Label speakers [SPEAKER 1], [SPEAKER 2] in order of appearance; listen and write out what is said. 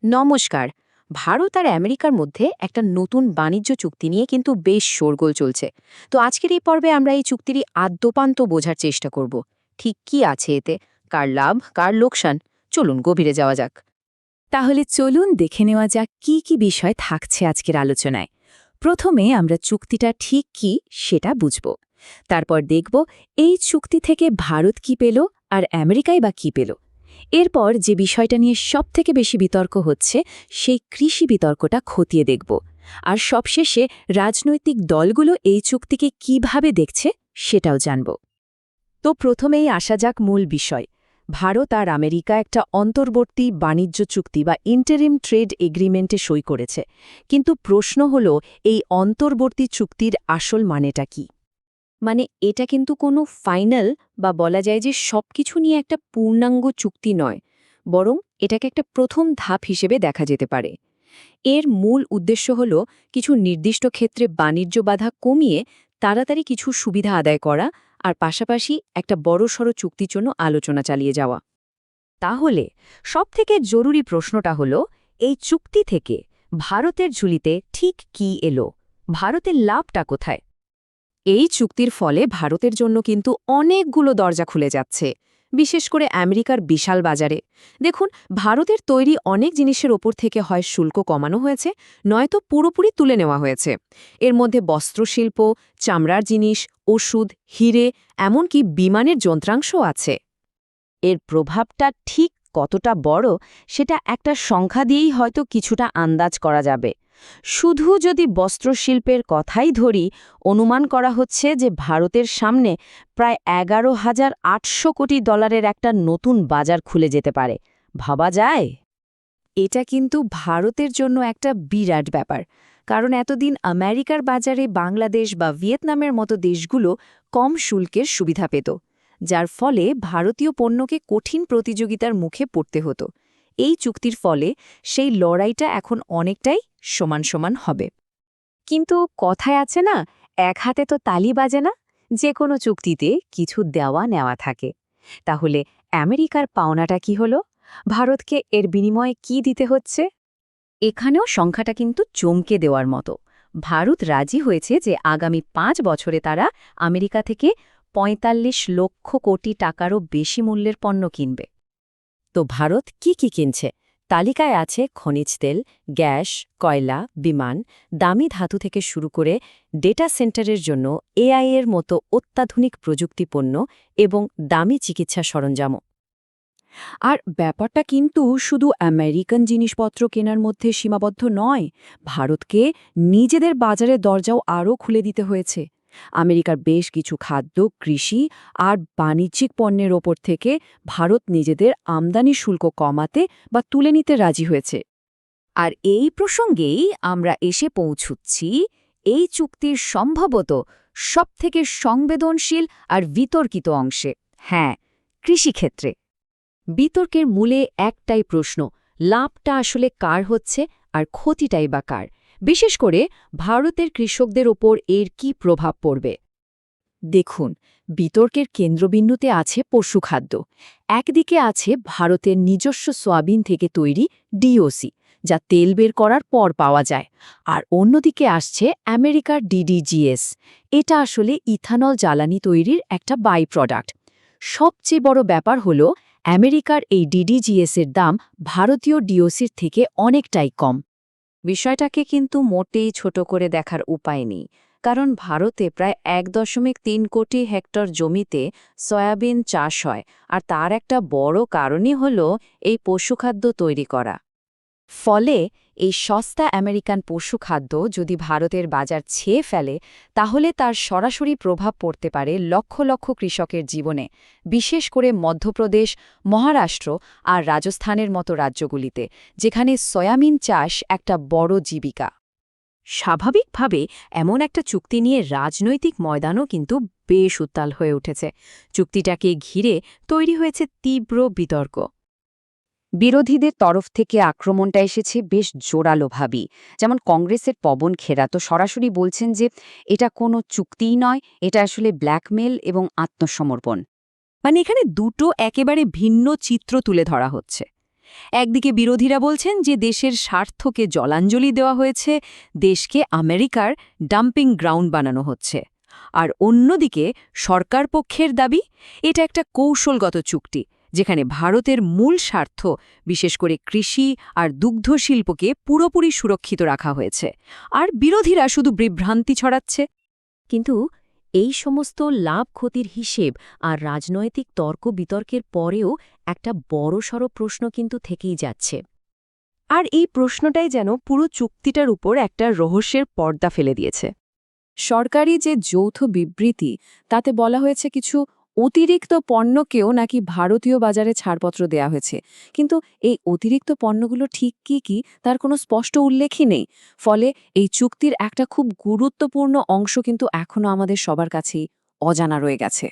[SPEAKER 1] নমস্কার। ভারত আর আমেরিকার মধ্যে একটা নতুন বাণিজ্য চুক্তি নিয়ে কিন্তু বেশ শোরগোল চলছে। তো আজকের এই পর্বে আমরা এই চুক্তির আদ্যোপান্ত বোঝার চেষ্টা করব। ঠিক কি আছে এতে, কার লাভ কার লোকসান, চলুন গভীরে যাওয়া যাক।
[SPEAKER 2] তাহলে চলুন দেখে নেওয়া যাক কি কি বিষয় থাকছে আজকের আলোচনায়। প্রথমে আমরা চুক্তিটা ঠিক কি সেটা বুঝব। তারপর দেখব এই চুক্তি থেকে ভারত কি পেল আর আমেরিকাই বা কি পেল। এরপর যে বিষয়টা নিয়ে সবথেকে বেশি বিতর্ক হচ্ছে সেই কৃষি বিতর্কটা খতিয়ে দেখব। আর সবশেষে রাজনৈতিক দলগুলো এই চুক্তিকে কিভাবে দেখছে সেটাও জানব। তো প্রথমেই আসা যাক মূল বিষয়। ভারত আর আমেরিকা একটা অন্তর্বর্তী বাণিজ্য চুক্তি বা ইন্টারিম ট্রেড এগ্রিমেন্টে সই করেছে। কিন্তু প্রশ্ন হল, এই অন্তর্বর্তী চুক্তির আসল মানেটা কি?
[SPEAKER 1] মানে এটা কিন্তু কোনো ফাইনাল বা বলা যায় যে সবকিছু নিয়ে একটা পূর্ণাঙ্গ চুক্তি নয়, বরং এটাকে একটা প্রথম ধাপ হিসেবে দেখা যেতে পারে। এর মূল উদ্দেশ্য হল কিছু নির্দিষ্ট ক্ষেত্রে বাণিজ্য বাধা কমিয়ে তাড়াতাড়ি কিছু সুবিধা আদায় করা, আর পাশাপাশি একটা বড়সড় চুক্তির জন্য আলোচনা চালিয়ে যাওয়া।
[SPEAKER 2] তাহলে সবথেকে জরুরি প্রশ্নটা হল, এই চুক্তি থেকে ভারতের ঝুলিতে ঠিক কি এলো? ভারতের লাভটা কোথায়?
[SPEAKER 1] এই চুক্তির ফলে ভারতের জন্য কিন্তু অনেকগুলো দরজা খুলে যাচ্ছে, বিশেষ করে আমেরিকার বিশাল বাজারে। দেখুন, ভারতের তৈরি অনেক জিনিসের ওপর থেকে হয় শুল্ক কমানো হয়েছে, নয়তো পুরোপুরি তুলে নেওয়া হয়েছে। এর মধ্যে বস্ত্রশিল্প, চামড়ার জিনিস, ওষুধ, হিরে, এমনকি বিমানের যন্ত্রাংশও আছে।
[SPEAKER 2] এর প্রভাবটা ঠিক কতটা বড় সেটা একটা সংখ্যা দিয়েই হয়তো কিছুটা আন্দাজ করা যাবে। শুধু যদি বস্ত্রশিল্পের কথাই ধরি, অনুমান করা হচ্ছে যে ভারতের সামনে প্রায় 11,800 কোটি ডলারের একটা নতুন বাজার খুলে যেতে পারে। ভাবা যায়?
[SPEAKER 1] এটা কিন্তু ভারতের জন্য একটা বিরাট ব্যাপার, কারণ এতদিন আমেরিকার বাজারে বাংলাদেশ বা ভিয়েতনামের মতো দেশগুলো কম শুল্কের সুবিধা পেত, যার ফলে ভারতীয় পণ্যকে কঠিন প্রতিযোগিতার মুখে পড়তে হতো। এই চুক্তির ফলে সেই লড়াইটা এখন অনেকটাই সমান সমান হবে। কিন্তু কথায় আছে না, এক হাতে তো তালি বাজে না। যে কোনো চুক্তিতে কিছু দেওয়া নেওয়া থাকে। তাহলে আমেরিকার পাওনাটা কি হলো? ভারতকে এর বিনিময়ে কি দিতে হচ্ছে? এখানেও সংখ্যাটা কিন্তু চমকে দেওয়ার মতো। ভারত রাজি হয়েছে যে আগামী 5 বছরে তারা আমেরিকা থেকে ৪৫ লক্ষ কোটি টাকারও বেশি মূল্যের পণ্য কিনবে।
[SPEAKER 2] তো ভারত কি কি কিনছে? তালিকায় আছে খনিজ তেল, গ্যাস, কয়লা, বিমান, দামি ধাতু থেকে শুরু করে ডেটা সেন্টারের জন্য এআই এর মতো অত্যাধুনিক প্রযুক্তি পণ্য এবং দামি চিকিৎসা সরঞ্জামও।
[SPEAKER 1] আর ব্যাপারটা কিন্তু শুধু আমেরিকান জিনিসপত্র কেনার মধ্যে সীমাবদ্ধ নয়। ভারতকে নিজেদের বাজারের দরজাও আরও খুলে দিতে হয়েছে। আমেরিকার বেশ কিছু খাদ্য, কৃষি আর বাণিজ্যিক পণ্যের ওপর থেকে ভারত নিজেদের আমদানি শুল্ক কমাতে বা তুলে নিতে রাজি হয়েছে।
[SPEAKER 2] আর এই প্রসঙ্গেই আমরা এসে পৌঁছুচ্ছি এই চুক্তির সম্ভবত সবথেকে সংবেদনশীল আর বিতর্কিত অংশে। হ্যাঁ, কৃষিক্ষেত্রে। বিতর্কের মূলে একটাই প্রশ্ন, লাভটা আসলে কার হচ্ছে আর ক্ষতিটাই বা কার? বিশেষ করে ভারতের কৃষকদের ওপর এর কি প্রভাব পড়বে?
[SPEAKER 1] দেখুন, বিতর্কের কেন্দ্রবিন্দুতে আছে পশুখাদ্য। একদিকে আছে ভারতের নিজস্ব সয়াবিন থেকে তৈরি ডিওসি, যা তেল বের করার পর পাওয়া যায়। আর অন্যদিকে আসছে আমেরিকার ডিডিজিএস। এটা আসলে ইথানল জ্বালানি তৈরির একটা বাই প্রোডাক্ট। সবচেয়ে বড় ব্যাপার হল, আমেরিকার এই ডিডিজিএসের দাম ভারতীয় ডিওসির থেকে অনেকটাই কম। বিষয়টাকে কিন্তু মোটেই ছোট করে দেখার উপায় নেই, কারণ ভারতে প্রায় ১.৩ কোটি হেক্টর জমিতে সয়াবিন চাষ হয়, আর তার একটা বড় কারণই হল এই পশুখাদ্য তৈরি করা। ফলে এই সস্তা আমেরিকান পশুখাদ্য যদি ভারতের বাজার ছেয়ে ফেলে, তাহলে তার সরাসরি প্রভাব পড়তে পারে লক্ষ লক্ষ কৃষকের জীবনে, বিশেষ করে মধ্যপ্রদেশ, মহারাষ্ট্র আর রাজস্থানের মতো রাজ্যগুলিতে, যেখানে সয়াবিন চাষ একটা বড় জীবিকা। স্বাভাবিকভাবে এমন একটা চুক্তি নিয়ে রাজনৈতিক ময়দানও কিন্তু বেশ উত্তাল হয়ে উঠেছে। চুক্তিটাকে ঘিরে তৈরি হয়েছে তীব্র বিতর্ক। বিরোধীদের তরফ থেকে আক্রমণটা এসেছে বেশ জোরালোভাবেই। যেমন কংগ্রেসের পবন খেরা তো সরাসরি বলছেন যে এটা কোনো চুক্তিই নয়, এটা আসলে ব্ল্যাকমেল এবং আত্মসমর্পণ। মানে এখানে দুটো একেবারে ভিন্ন চিত্র তুলে ধরা হচ্ছে।
[SPEAKER 2] একদিকে বিরোধীরা বলছেন যে দেশের স্বার্থকে জলাঞ্জলি দেওয়া হয়েছে, দেশকে আমেরিকার ডাম্পিং গ্রাউন্ড বানানো হচ্ছে। আর অন্যদিকে সরকার পক্ষের দাবি এটা একটা কৌশলগত চুক্তি, যেখানে ভারতের মূল স্বার্থ, বিশেষ করে কৃষি আর দুগ্ধ শিল্পকে পুরোপুরি সুরক্ষিত রাখা হয়েছে, আর বিরোধীরা শুধু বিভ্রান্তি ছড়াচ্ছে।
[SPEAKER 1] কিন্তু এই সমস্ত লাভ ক্ষতির হিসেব আর রাজনৈতিক তর্ক বিতর্কের পরেও একটা বড়সড় প্রশ্ন কিন্তু থেকেই যাচ্ছে।
[SPEAKER 2] আর এই প্রশ্নটাই যেন পুরো চুক্তিটার উপর একটা রহস্যের পর্দা ফেলে দিয়েছে।
[SPEAKER 1] সরকারি যে যৌথ বিবৃতি, তাতে বলা হয়েছে কিছু অতিরিক্ত পণ্যকেও নাকি ভারতীয় বাজারে ছাড়পত্র দেয়া হয়েছে, কিন্তু এই অতিরিক্ত পণ্যগুলো ঠিক কি কি তার কোনো স্পষ্ট উল্লেখই নেই। ফলে এই চুক্তির একটা খুব গুরুত্বপূর্ণ অংশ কিন্তু এখনও আমাদের সবার কাছেই অজানা রয়ে গেছে।